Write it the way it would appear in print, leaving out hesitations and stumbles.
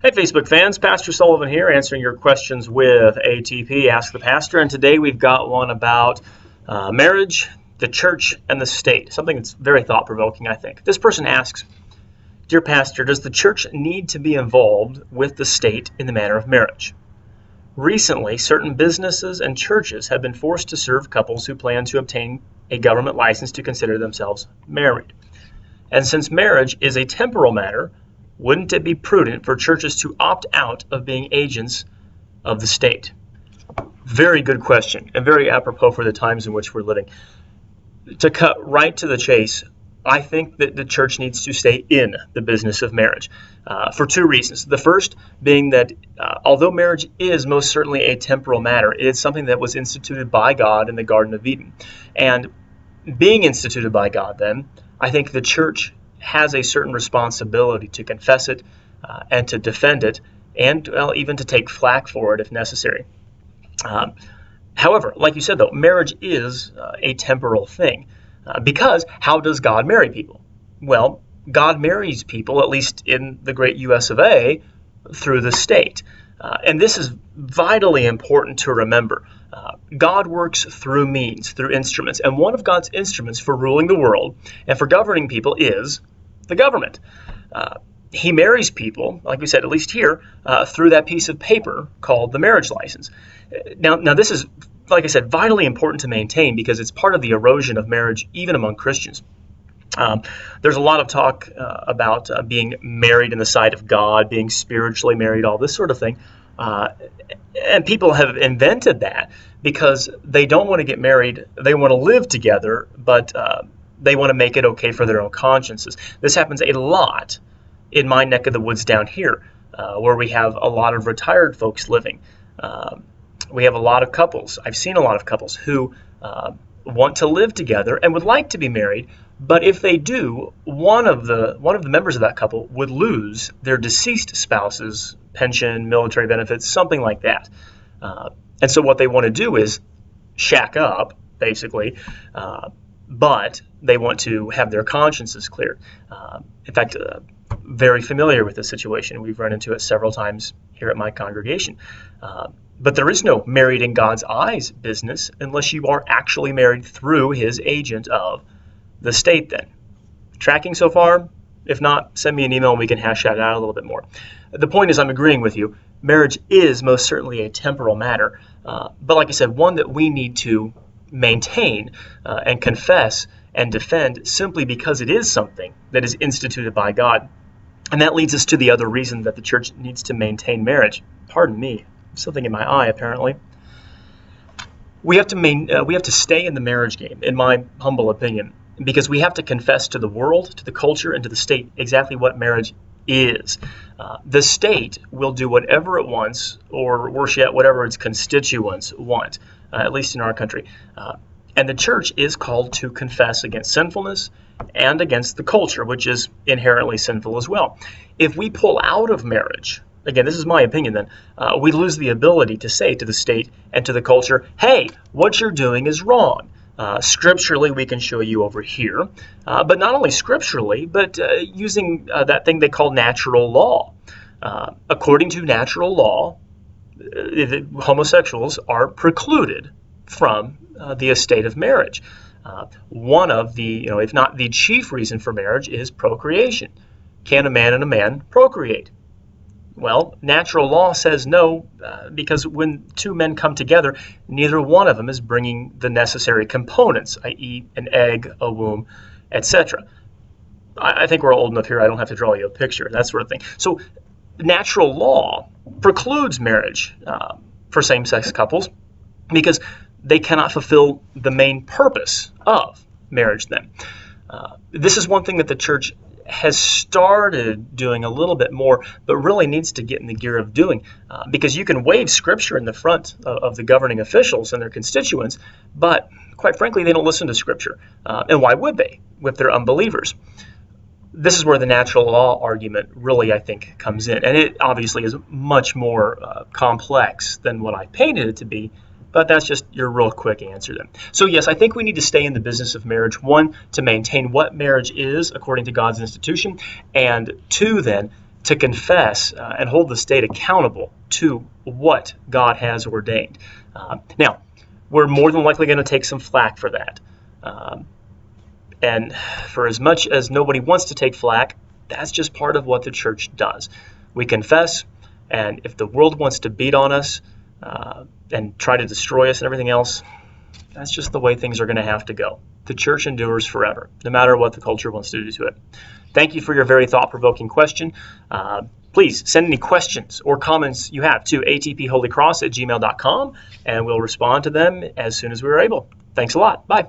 Hey Facebook fans, Pastor Sullivan here answering your questions with ATP, Ask the Pastor, and today we've got one about marriage, the church, and the state, something that's very thought-provoking, I think. This person asks, Dear Pastor, does the church need to be involved with the state in the matter of marriage? Recently, certain businesses and churches have been forced to serve couples who plan to obtain a government license to consider themselves married. And since marriage is a temporal matter, wouldn't it be prudent for churches to opt out of being agents of the state? Very good question, and very apropos for the times in which we're living. To cut right to the chase, I think that the church needs to stay in the business of marriage for two reasons. The first being that although marriage is most certainly a temporal matter, it is something that was instituted by God in the Garden of Eden. And being instituted by God, then, I think the church has a certain responsibility to confess it and to defend it, and even to take flack for it if necessary. However, like you said, though, marriage is a temporal thing because how does God marry people? Well, God marries people, at least in the great U.S. of A., through the state. And this is vitally important to remember. God works through means, through instruments, and one of God's instruments for ruling the world and for governing people is the government. He marries people, like we said, at least here, through that piece of paper called the marriage license. Now this is, like I said, vitally important to maintain because it's part of the erosion of marriage, even among Christians. There's a lot of talk about being married in the sight of God, being spiritually married, all this sort of thing. And people have invented that because they don't want to get married. They want to live together, but they want to make it okay for their own consciences. This happens a lot in my neck of the woods down here, where we have a lot of retired folks living. We have a lot of couples. I've seen a lot of couples who want to live together and would like to be married, but if they do, one of the members of that couple would lose their deceased spouse's pension, military benefits, something like that. And so what they want to do is shack up, basically, but they want to have their consciences cleared. In fact, very familiar with this situation. We've run into it several times here at my congregation. But there is no married in God's eyes business unless you are actually married through his agent of the state then. Tracking so far? If not, send me an email and we can hash that out a little bit more. The point is, I'm agreeing with you. Marriage is most certainly a temporal matter. But like I said, one that we need to maintain and confess and defend simply because it is something that is instituted by God. And that leads us to the other reason that the church needs to maintain marriage. Pardon me, something in my eye apparently. We have to stay in the marriage game, in my humble opinion, because we have to confess to the world, to the culture, and to the state exactly what marriage is. The state will do whatever it wants, or worse yet, whatever its constituents want, at least in our country. And the church is called to confess against sinfulness and against the culture, which is inherently sinful as well. If we pull out of marriage, again, this is my opinion then, we lose the ability to say to the state and to the culture, hey, what you're doing is wrong. Scripturally, we can show you over here, but not only scripturally, but using that thing they call natural law. According to natural law, homosexuals are precluded from the estate of marriage. One of the, if not the chief reason for marriage is procreation. Can a man and a man procreate? Well, natural law says no, because when two men come together, neither one of them is bringing the necessary components, i.e. an egg, a womb, etc. I think we're old enough here, I don't have to draw you a picture, that sort of thing. So natural law precludes marriage for same-sex couples because they cannot fulfill the main purpose of marriage then. This is one thing that the church has started doing a little bit more, but really needs to get in the gear of doing, because you can wave scripture in the front of the governing officials and their constituents, but quite frankly, they don't listen to scripture. And why would they if they're unbelievers? This is where the natural law argument really, I think, comes in. And it obviously is much more complex than what I painted it to be, but that's just your real quick answer then. So yes, I think we need to stay in the business of marriage. One, to maintain what marriage is according to God's institution, and two, then, to confess and hold the state accountable to what God has ordained. Now, we're more than likely going to take some flack for that. And for as much as nobody wants to take flack, that's just part of what the church does. We confess, and if the world wants to beat on us and try to destroy us and everything else, that's just the way things are going to have to go. The church endures forever, no matter what the culture wants to do to it. Thank you for your very thought-provoking question. Please send any questions or comments you have to atpholycross@gmail.com, and we'll respond to them as soon as we're able. Thanks a lot. Bye.